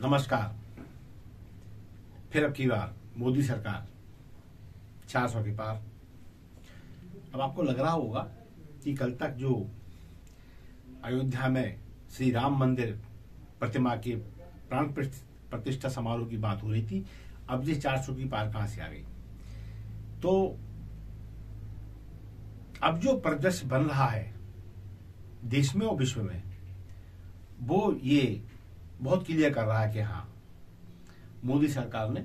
नमस्कार। फिर अब की बार मोदी सरकार 400 के पार। अब आपको लग रहा होगा कि कल तक जो अयोध्या में श्री राम मंदिर प्रतिमा के प्राण प्रतिष्ठा समारोह की बात हो रही थी, अब ये 400 की पार कहां से आ गई। तो अब जो परिदृश्य बन रहा है देश में और विश्व में, वो ये बहुत क्लियर कर रहा है कि हाँ, मोदी सरकार ने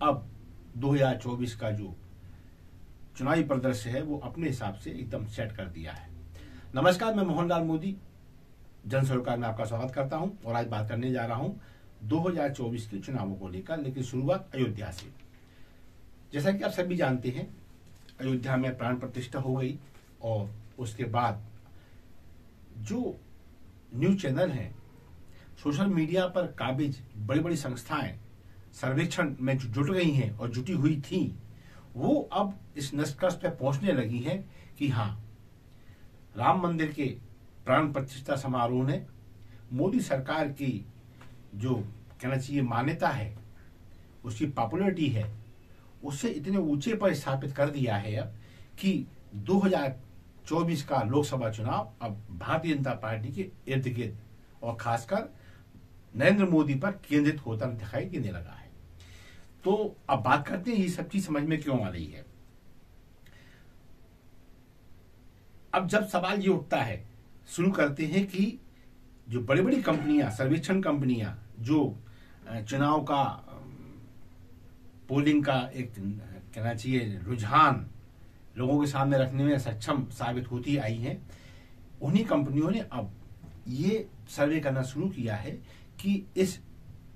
अब 2024 का जो चुनावी परिदृश्य है वो अपने हिसाब से एकदम सेट कर दिया है। नमस्कार, मैं मोहनलाल मोदी जन सरोकार में आपका स्वागत करता हूं और आज बात करने जा रहा हूं 2024 के चुनावों को लेकर, लेकिन शुरुआत अयोध्या से। जैसा कि आप सभी जानते हैं, अयोध्या में प्राण प्रतिष्ठा हो गई और उसके बाद जो न्यूज चैनल हैं, सोशल मीडिया पर काबिज बड़ी बड़ी संस्थाएं सर्वेक्षण में जुट गई हैं और जुटी हुई थी, वो अब इस निष्कर्ष पर पहुंचने लगी हैं कि हाँ, राम मंदिर के प्राण प्रतिष्ठा समारोह ने मोदी सरकार की जो कहना चाहिए मान्यता है, उसकी पॉपुलैरिटी है, उससे इतने ऊंचे पर स्थापित कर दिया है अब कि 2024 का लोकसभा चुनाव अब भारतीय जनता पार्टी के इर्द गिर्द और खासकर नरेंद्र मोदी पर केंद्रित होता दिखाई देने लगा है। तो अब बात करते हैं ये सब चीज समझ में क्यों आ रही है। अब जब सवाल ये उठता है, शुरू करते हैं कि जो बड़ी बड़ी कंपनियां, सर्वेक्षण कंपनियां, जो चुनाव का पोलिंग का एक कहना चाहिए रुझान लोगों के सामने रखने में सक्षम साबित होती आई हैं, उन्हीं कंपनियों ने अब ये सर्वे करना शुरू किया है कि इस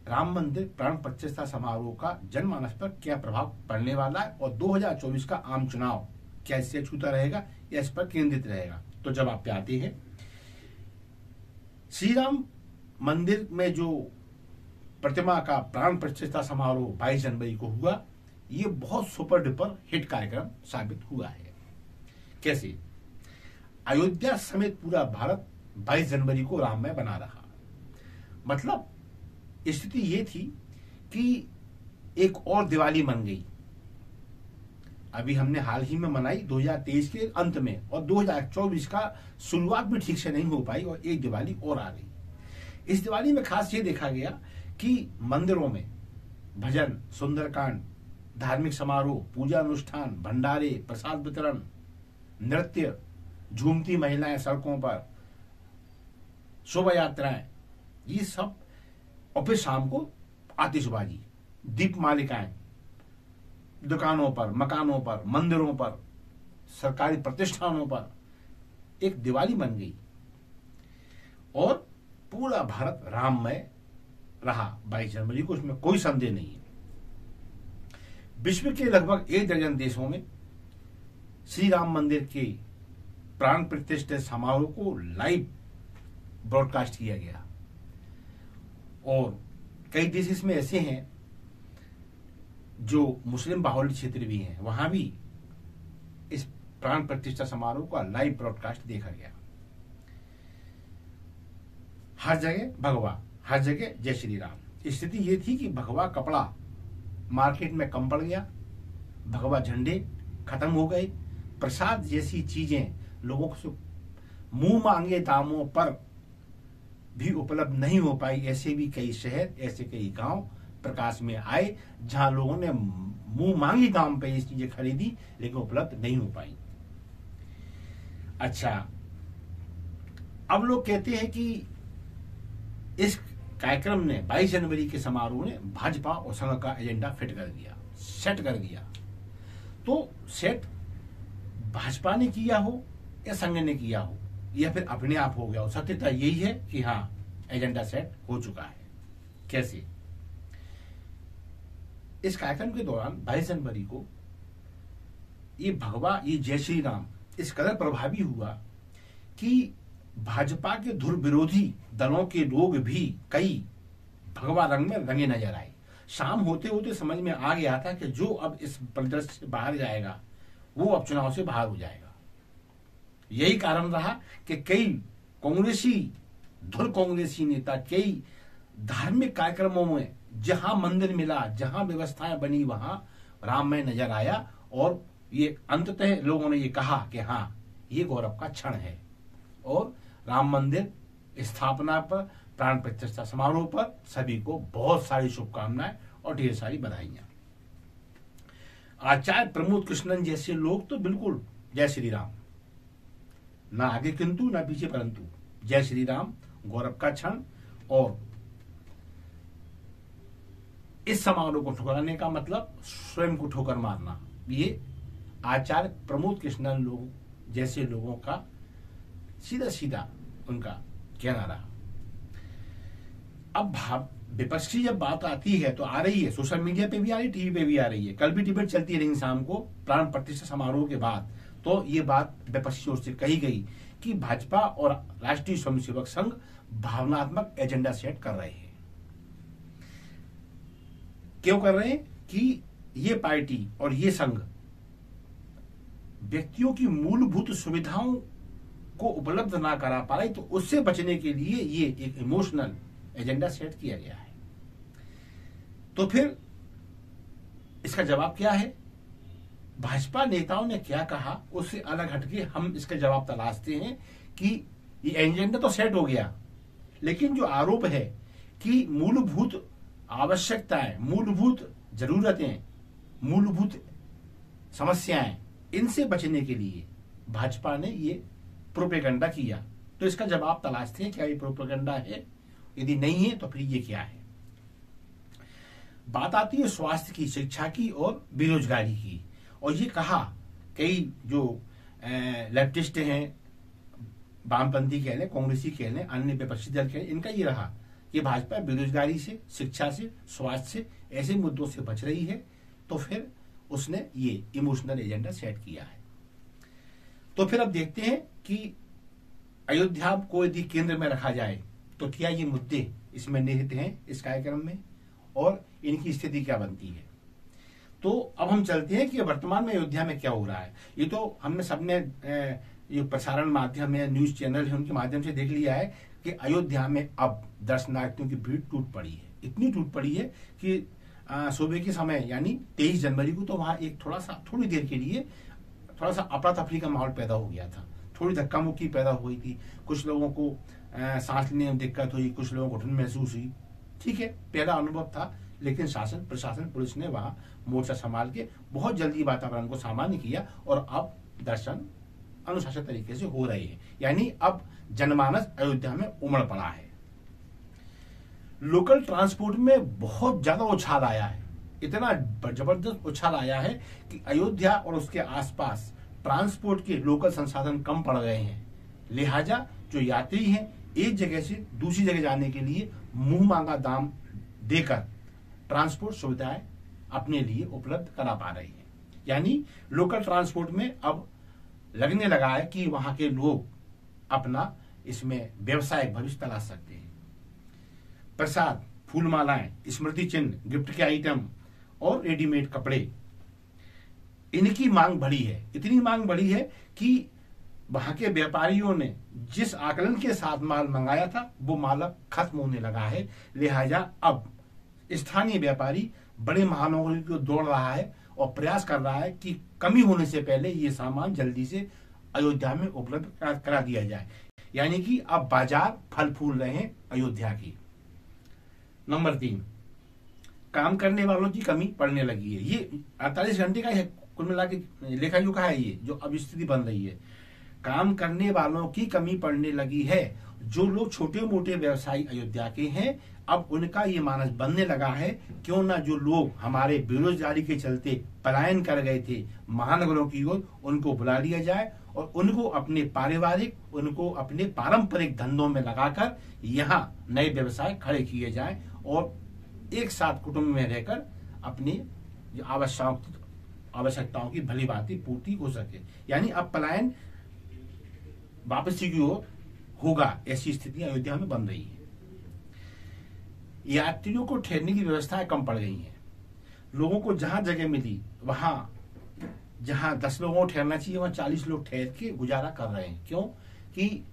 राम मंदिर प्राण प्रतिष्ठा समारोह का जनमानस पर क्या प्रभाव पड़ने वाला है और 2024 का आम चुनाव क्या इससे छूता रहेगा या इस पर केंद्रित रहेगा। तो जब आप आते हैं, श्री राम मंदिर में जो प्रतिमा का प्राण प्रतिष्ठा समारोह 22 जनवरी को हुआ, ये बहुत सुपर डुपर हिट कार्यक्रम साबित हुआ है। कैसे? अयोध्या समेत पूरा भारत 22 जनवरी को राममय बना रहा। मतलब स्थिति ये थी कि एक और दिवाली मन गई। अभी हमने हाल ही में मनाई 2023 के अंत में, और 2024 का शुरुआत भी ठीक से नहीं हो पाई और एक दिवाली और आ गई। इस दिवाली में खास ये देखा गया कि मंदिरों में भजन, सुंदरकांड, धार्मिक समारोह, पूजा अनुष्ठान, भंडारे, प्रसाद वितरण, नृत्य, झूमती महिलाएं सड़कों पर, शोभा यात्राएं, ये सब, और फिर शाम को आतिशबाजी, दीप मालिकाएं दुकानों पर, मकानों पर, मंदिरों पर, सरकारी प्रतिष्ठानों पर एक दिवाली बन गई और पूरा भारत राममय रहा 22 जनवरी को, उसमें कोई संदेह नहीं है। विश्व के लगभग 1 दर्जन देशों में श्री राम मंदिर के प्राण प्रतिष्ठा समारोह को लाइव ब्रॉडकास्ट किया गया और कई देश इसमें ऐसे हैं जो मुस्लिम बाहुल्य क्षेत्र भी हैं, वहां भी इस प्राण प्रतिष्ठा समारोह का लाइव ब्रॉडकास्ट देखा गया। हर जगह भगवा, हर जगह जय श्री राम। स्थिति ये थी कि भगवा कपड़ा मार्केट में कम पड़ गया, भगवा झंडे खत्म हो गए, प्रसाद जैसी चीजें लोगों को मुंह मांगे दामों पर भी उपलब्ध नहीं हो पाई। ऐसे भी कई शहर, ऐसे कई गांव प्रकाश में आए जहां लोगों ने मुंह मांगी दाम पे ये चीजें खरीदी, लेकिन उपलब्ध नहीं हो पाई। अच्छा, अब लोग कहते हैं कि इस कार्यक्रम ने 22 जनवरी के समारोह ने भाजपा और संघ का एजेंडा फिट कर दिया, सेट कर दिया। तो सेट भाजपा ने किया हो या संघ ने किया हो या फिर अपने आप हो गया हो, सत्यता यही है कि हाँ, एजेंडा सेट हो चुका है। कैसे? इस कार्यक्रम के दौरान 22 जनवरी को ये भगवा, ये जय श्री राम इस कदर प्रभावी हुआ कि भाजपा के धुर विरोधी दलों के लोग भी कई भगवा रंग में रंगे नजर आए। शाम होते होते समझ में आ गया था कि जो अब इस परिदृश्य से बाहर जाएगा वो अब चुनाव से बाहर हो जाएगा। यही कारण रहा कि कई कांग्रेसी, धुर कांग्रेसी नेता, कई धार्मिक कार्यक्रमों में जहां मंदिर मिला, जहां व्यवस्थाएं बनी, वहां राममय नजर आया और ये अंततः लोगों ने ये कहा कि हाँ, ये गौरव का क्षण है। और राम मंदिर स्थापना पर, प्राण प्रतिष्ठा समारोह पर सभी को बहुत सारी शुभकामनाएं और ढेर सारी बधाइयां। आचार्य प्रमोद कृष्णन जैसे लोग तो बिल्कुल जय श्री राम, ना आगे किंतु ना पीछे परंतु, जय श्री राम, गौरव का क्षण। और इस समारोह को ठुकराने का मतलब स्वयं को ठोकर मारना, ये आचार्य प्रमोद कृष्णन लोग जैसे लोगों का सीधा सीधा उनका कहना रहा। अब विपक्ष की जब बात आती है तो आ रही है, सोशल मीडिया पे भी आ रही, टीवी पे भी आ रही है। कल भी डिबेट चलती रही शाम को प्राण प्रतिष्ठा समारोह के बाद, तो ये बात विपक्ष की ओर से कही गई कि भाजपा और राष्ट्रीय स्वयंसेवक संघ भावनात्मक एजेंडा सेट कर रहे हैं। क्यों कर रहे हैं? कि ये पार्टी और ये संघ व्यक्तियों की मूलभूत सुविधाओं को उपलब्ध ना करा पा रही, तो उससे बचने के लिए ये एक इमोशनल एजेंडा सेट किया गया है। तो फिर इसका जवाब क्या है? भाजपा नेताओं ने क्या कहा उससे अलग हटके हम इसका जवाब तलाशते हैं कि ये एजेंडा तो सेट हो गया, लेकिन जो आरोप है कि मूलभूत आवश्यकताएं, मूलभूत जरूरतें, मूलभूत समस्याएं, इनसे बचने के लिए भाजपा ने ये प्रोपेगेंडा किया, तो इसका जवाब तलाशते हैं क्या ये प्रोपेगेंडा है, यदि नहीं है तो फिर ये क्या है। बात आती है स्वास्थ्य की, शिक्षा की और बेरोजगारी की। और ये कहा कई जो लेफ्टिस्ट हैं, वामपंथी कह लें, कांग्रेसी कह लें, अन्य विपक्षी दल कह लें, इनका ये रहा कि भाजपा बेरोजगारी से, शिक्षा से, स्वास्थ्य से, ऐसे मुद्दों से बच रही है, तो फिर उसने ये इमोशनल एजेंडा सेट किया है। तो फिर अब देखते हैं कि अयोध्या को यदि केंद्र में रखा जाए तो क्या ये मुद्दे इसमें निहित हैं इस कार्यक्रम में, और इनकी स्थिति क्या बनती है। तो अब हम चलते हैं कि वर्तमान में अयोध्या में क्या हो रहा है। ये तो हमने सबने ये प्रसारण माध्यम है, न्यूज चैनल है, उनके माध्यम से देख लिया है कि अयोध्या में अब दर्शनार्थियों की भीड़ टूट पड़ी है। इतनी टूट पड़ी है कि सुबह के समय यानी 23 जनवरी को तो वहां एक थोड़ी देर के लिए थोड़ा सा अफरा तफरी का माहौल पैदा हो गया था, थोड़ी धक्का मुक्की पैदा हुई थी, कुछ लोगों को सांस लेने में दिक्कत हुई, कुछ लोगों को घुटन महसूस हुई। ठीक है, पहला अनुभव था, लेकिन शासन, प्रशासन, पुलिस ने वहां मोर्चा संभाल के बहुत जल्दी वातावरण को सामान्य किया और अब दर्शन अनुशासित तरीके से हो रहे हैं। यानी अब जनमानस अयोध्या में उमड़ पड़ा है। लोकल ट्रांसपोर्ट में बहुत ज्यादा उछाल आया है, इतना जबरदस्त उछाल आया है कि अयोध्या और उसके आसपास ट्रांसपोर्ट के लोकल संसाधन कम पड़ गए हैं। लिहाजा जो यात्री हैं एक जगह से दूसरी जगह जाने के लिए मुंह मांगा दाम देकर ट्रांसपोर्ट सुविधाएं अपने लिए उपलब्ध करा पा रही हैं। यानी लोकल ट्रांसपोर्ट में अब लगने लगा है कि वहां के लोग अपना इसमें व्यवसायिक भविष्य तलाश सकते हैं। प्रसाद, फूलमालाएं, स्मृति चिन्ह, गिफ्ट के आइटम और रेडीमेड कपड़े, इनकी मांग बढ़ी है। इतनी मांग बढ़ी है कि वहां के व्यापारियों ने जिस आकलन के साथ माल मंगाया था वो माल अब खत्म होने लगा है। लिहाजा अब स्थानीय व्यापारी बड़े महानगरों की ओर दौड़ रहा है और प्रयास कर रहा है कि कमी होने से पहले ये सामान जल्दी से अयोध्या में उपलब्ध करा दिया जाए। यानी कि अब बाजार फल फूल रहे हैं अयोध्या की। नंबर 3, काम करने वालों की कमी पड़ने लगी है। ये 48 घंटे का है कुल मिला के लेखा जोखा है, ये जो अब स्थिति बन रही है। काम करने वालों की कमी पड़ने लगी है। जो लोग छोटे मोटे व्यवसायी अयोध्या के हैं, अब उनका ये मानस बनने लगा है, क्यों ना जो लोग हमारे बेरोजगारी के चलते पलायन कर गए थे महानगरों की ओर, उनको बुला लिया जाए और उनको अपने पारिवारिक, उनको अपने पारंपरिक धंधों में लगाकर यहाँ नए व्यवसाय खड़े किए जाएं और एक साथ कुटुंब में रहकर अपनी आवश्यकताओं की भली भांति पूर्ति हो सके। यानी अब पलायन वापसी की ओर होगा, ऐसी स्थिति अयोध्या में बन रही है। यात्रियों को ठहरने की व्यवस्थाएं कम पड़ गई हैं। लोगों को जहां जगह मिली वहां, जहां 10 लोगों को ठहरना चाहिए वहां 40 लोग ठहर के गुजारा कर रहे हैं। क्यों? कि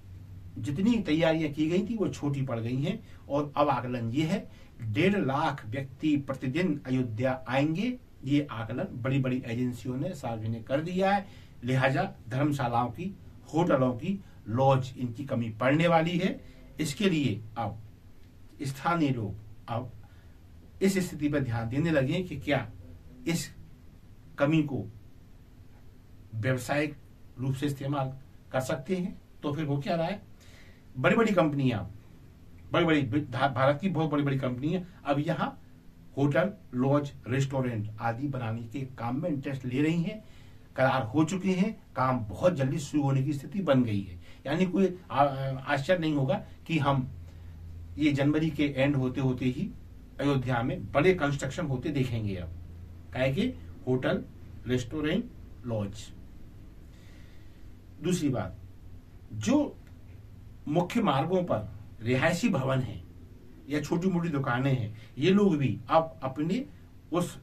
जितनी तैयारियां की गई थी वो छोटी पड़ गई हैं, और अब आकलन ये है 1.5 लाख व्यक्ति प्रतिदिन अयोध्या आएंगे। ये आकलन बड़ी बड़ी एजेंसियों ने सार्वजनिक कर दिया है। लिहाजा धर्मशालाओं की, होटलों की, लॉज, इनकी कमी पड़ने वाली है। इसके लिए अब स्थानीय लोग अब इस स्थिति पर ध्यान देने लगे कि क्या इस कमी को व्यवसायिक रूप से इस्तेमाल कर सकते हैं। तो फिर वो क्या रहा है, बड़ी बड़ी कंपनियां, बड़ी बड़ी भारत की बहुत बड़ी बड़ी कंपनियां अब यहाँ होटल, लॉज, रेस्टोरेंट आदि बनाने के काम में इंटरेस्ट ले रही हैं। करार हो चुके हैं, काम बहुत जल्दी शुरू होने की स्थिति बन गई है। यानी कोई आश्चर्य नहीं होगा कि हम ये जनवरी के एंड होते होते ही अयोध्या में बड़े कंस्ट्रक्शन होते देखेंगे। अब काहे कि होटल, रेस्टोरेंट, लॉज। दूसरी बात, जो मुख्य मार्गों पर रिहायशी भवन है या छोटी मोटी दुकानें हैं, ये लोग भी अब अपने उस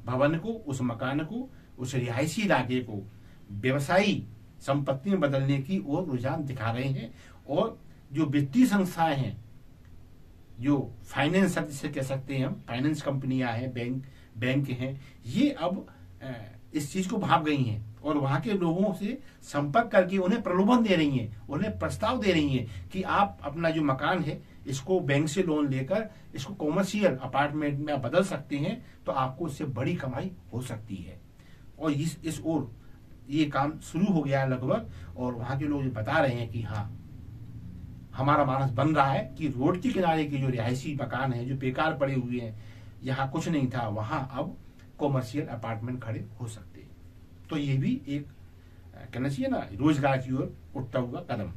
भवन को, उस मकान को, उस रिहायशी इलाके को व्यवसायी संपत्ति में बदलने की ओर रुझान दिखा रहे हैं। और जो वित्तीय संस्थाएं हैं, जो फाइनेंस जिसे कह सकते हैं हम, फाइनेंस कंपनियां हैं, बैंक हैं, ये अब इस चीज को भाप गई हैं और वहां के लोगों से संपर्क करके उन्हें प्रलोभन दे रही हैं, उन्हें प्रस्ताव दे रही हैं कि आप अपना जो मकान है इसको बैंक से लोन लेकर इसको कॉमर्शियल अपार्टमेंट में आप बदल सकते हैं, तो आपको उससे बड़ी कमाई हो सकती है। और इस ओर ये काम शुरू हो गया है लगभग। और वहां के लोग बता रहे हैं कि हाँ, हमारा मानस बन रहा है कि रोड के किनारे के जो रिहायशी मकान है, जो बेकार पड़े हुए हैं, यहाँ कुछ नहीं था, वहां अब कॉमर्शियल अपार्टमेंट खड़े हो सकते हैं। तो ये भी एक कहना चाहिए ना, रोजगार की ओर उठता हुआ कदम।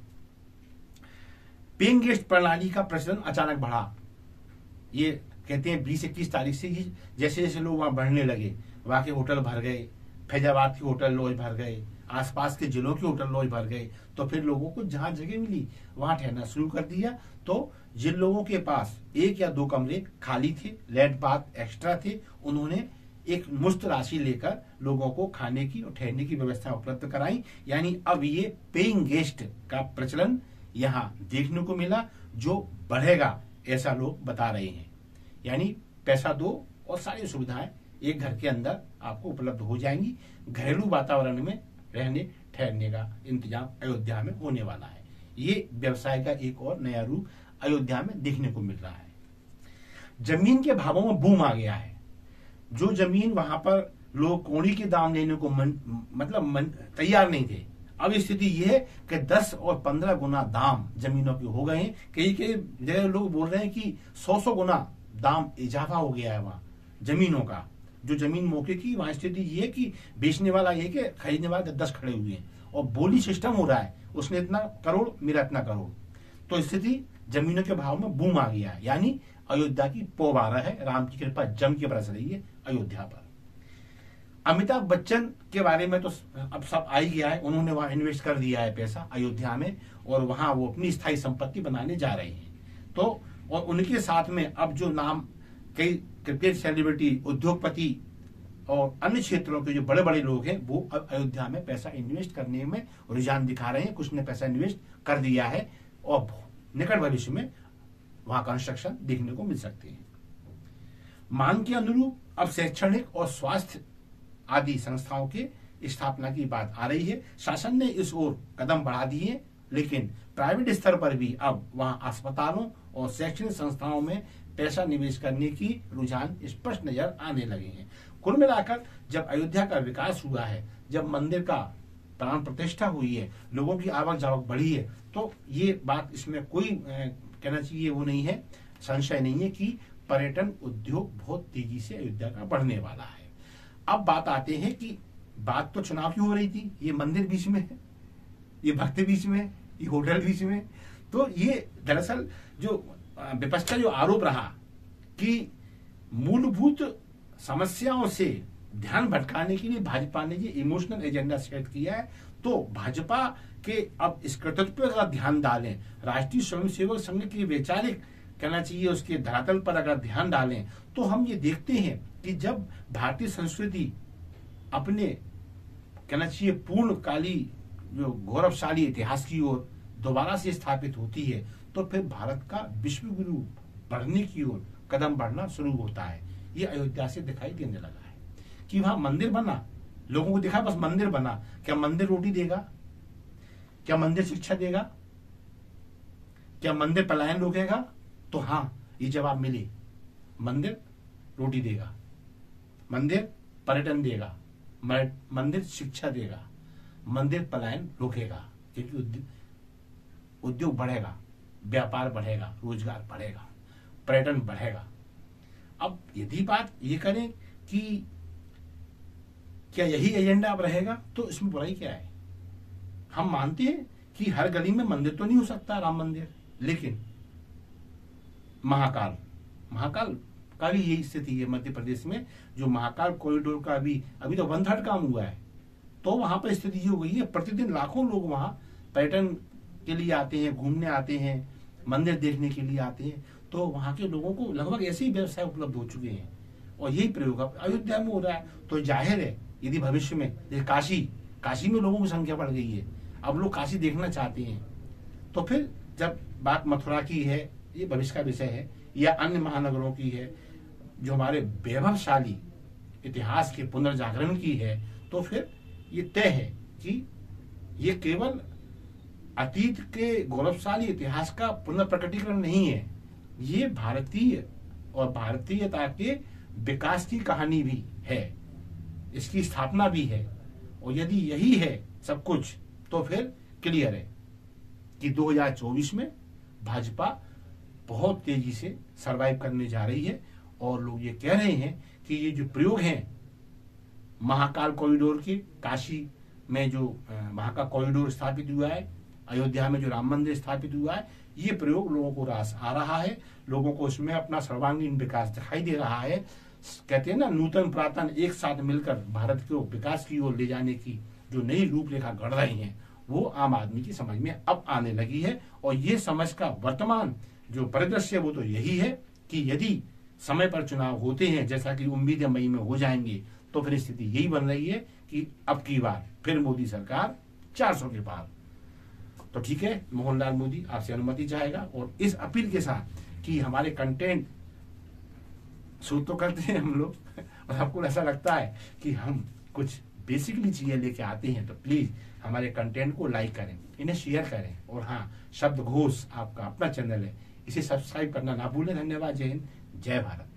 पेइंग गेस्ट प्रणाली का प्रचलन अचानक बढ़ा। ये कहते हैं 20-21 तारीख से ही जैसे जैसे लोग वहां बढ़ने लगे, वहां के होटल भर गए, फैजाबाद के होटल लॉज भर गए, आसपास के जिलों के होटल लॉज भर गए। तो फिर लोगों को जहां जगह मिली वहां ठहरना शुरू कर दिया। तो जिन लोगों के पास 1 या 2 कमरे खाली थे, लेट बाथ एक्स्ट्रा थे, उन्होंने एक मुश्त राशि लेकर लोगों को खाने की और ठहरने की व्यवस्था उपलब्ध कराई। यानी अब ये पेइंग गेस्ट का प्रचलन यहाँ देखने को मिला, जो बढ़ेगा ऐसा लोग बता रहे हैं। यानी पैसा दो और सारी सुविधाएं एक घर के अंदर आपको उपलब्ध हो जाएंगी। घरेलू वातावरण में रहने ठहरने का इंतजाम अयोध्या में होने वाला है। ये व्यवसाय का एक और नया रूप अयोध्या में देखने को मिल रहा है। जमीन के भावों में बूम आ गया है। जो जमीन वहां पर लोग कौड़ी के दाम लेने को तैयार नहीं थे, अब स्थिति यह है कि 10 और 15 गुना दाम जमीनों के हो गए हैं। कई जगह लोग बोल रहे हैं कि 100 गुना दाम इजाफा हो गया है वहां जमीनों का। जो जमीन मौके की, वहां स्थिति ये है कि बेचने वाला ये कि खरीदने वाले 10 खड़े हुए हैं और बोली सिस्टम हो रहा है, उसने इतना करोड़, मेरा इतना करोड़। तो स्थिति जमीनों के भाव में बूम आ गया है। यानी अयोध्या की पोबारा है, राम की कृपा जम के बरस रही है अयोध्या पर। अमिताभ बच्चन के बारे में तो अब सब आ ही गया है। उन्होंने वहां इन्वेस्ट कर दिया है पैसा अयोध्या में, और वहां वो अपनी स्थायी संपत्ति बनाने जा रहे हैं। तो और उनके साथ में अब जो नाम कई क्रिकेट सेलिब्रिटी, उद्योगपति और अन्य क्षेत्रों के जो बड़े बड़े लोग हैं, वो अब अयोध्या में पैसा इन्वेस्ट करने में रुझान दिखा रहे हैं। कुछ ने पैसा इन्वेस्ट कर दिया है और निकट भविष्य में वहां कंस्ट्रक्शन देखने को मिल सकते हैं। मांग के अनुरूप अब शैक्षणिक और स्वास्थ्य आदि संस्थाओं के स्थापना की बात आ रही है। शासन ने इस ओर कदम बढ़ा दिए, लेकिन प्राइवेट स्तर पर भी अब वहां अस्पतालों और शैक्षणिक संस्थाओं में पैसा निवेश करने की रुझान स्पष्ट नजर आने लगे हैं। कुल मिलाकर जब अयोध्या का विकास हुआ है, जब मंदिर का प्राण प्रतिष्ठा हुई है, लोगों की आवक जावक बढ़ी है, तो ये बात, इसमें कोई कहना चाहिए वो नहीं है, संशय नहीं है कि पर्यटन उद्योग बहुत तेजी से अयोध्या का बढ़ने वाला है। अब बात आते हैं कि बात तो चुनाव की हो रही थी, ये मंदिर बीच में है, ये भक्त बीच में है, ये होटल बीच में। तो ये दरअसल जो विपक्ष का जो आरोप रहा कि मूलभूत समस्याओं से ध्यान भटकाने के लिए भाजपा ने ये इमोशनल एजेंडा सेट किया है, तो भाजपा के अब इस कर्तव्य का ध्यान डालें, राष्ट्रीय स्वयंसेवक संघ की वैचारिक कहना चाहिए उसके धरातल पर अगर ध्यान डालें, तो हम ये देखते हैं कि जब भारतीय संस्कृति अपने कहना चाहिए पूर्णकाली जो गौरवशाली इतिहास की ओर दोबारा से स्थापित होती है तो फिर भारत का विश्व गुरु बढ़ने की ओर कदम बढ़ना शुरू होता है। ये अयोध्या से दिखाई देने लगा है कि वहां मंदिर बना, लोगों को दिखा बस मंदिर बना। क्या मंदिर रोटी देगा? क्या मंदिर शिक्षा देगा? क्या मंदिर पलायन रोकेगा? तो हाँ, ये जवाब मिले, मंदिर रोटी देगा, मंदिर पर्यटन देगा, मंदिर शिक्षा देगा, मंदिर पलायन रोकेगा, क्योंकि उद्योग बढ़ेगा, व्यापार बढ़ेगा, रोजगार बढ़ेगा, पर्यटन बढ़ेगा। अब यदि बात ये करें कि क्या यही एजेंडा अब रहेगा तो इसमें बुराई क्या है? हम मानते हैं कि हर गली में मंदिर तो नहीं हो सकता राम मंदिर, लेकिन महाकाल का भी यही स्थिति है मध्य प्रदेश में। जो महाकाल कॉरिडोर का अभी तो 1/3 काम हुआ है, तो वहां पर स्थिति ये हो गई है, प्रतिदिन लाखों लोग वहां पर्यटन के लिए आते हैं, घूमने आते हैं, मंदिर देखने के लिए आते हैं। तो वहां के लोगों को लगभग ऐसे ही व्यवसाय उपलब्ध हो चुके हैं और यही प्रयोग अब अयोध्या में हो रहा है। तो जाहिर है यदि भविष्य में काशी में लोगों की संख्या बढ़ गई है, अब लोग काशी देखना चाहते हैं, तो फिर जब बात मथुरा की है, ये भविष्य का विषय है, या अन्य महानगरों की है जो हमारे वैभवशाली इतिहास के पुनर्जागरण की है, तो फिर ये तय है कि ये केवल अतीत के गौरवशाली इतिहास का पुनर्प्रकटीकरण नहीं है, ये भारतीय और भारतीयता के विकास की कहानी भी है, इसकी स्थापना भी है। और यदि यही है सब कुछ, तो फिर क्लियर है कि 2024 में भाजपा बहुत तेजी से सरवाइव करने जा रही है। और लोग ये कह रहे हैं कि ये जो प्रयोग हैं महाकाल कॉरिडोर के, काशी में जो वहां का कॉरिडोर स्थापित हुआ है, अयोध्या में जो राम मंदिर स्थापित हुआ है, ये प्रयोग लोगों को रास आ रहा है, लोगों को इसमें अपना सर्वांगीण विकास दिखाई दे रहा है। कहते हैं ना, नूतन पुरातन एक साथ मिलकर भारत को विकास की ओर ले जाने की जो नई रूपरेखा गढ़ रही है, वो आम आदमी की समझ में अब आने लगी है। और ये समझ का वर्तमान जो परिदृश्य है वो तो यही है कि यदि समय पर चुनाव होते हैं, जैसा कि उम्मीद है मई में हो जाएंगे, तो फिर स्थिति यही बन रही है कि अब की बार फिर मोदी सरकार 400 के पार। तो ठीक है, मोहनलाल मोदी आपसे अनुमति चाहेगा और इस अपील के साथ कि हमारे कंटेंट शूट तो करते हैं हम लोग और आपको ऐसा लगता है कि हम कुछ बेसिकली चीजें लेके आते हैं, तो प्लीज हमारे कंटेंट को लाइक करें, इन्हें शेयर करें। और हाँ, शब्दघोष आपका अपना चैनल है, इसे सब्सक्राइब करना ना भूलें। धन्यवाद। जय हिंद, जय भारत।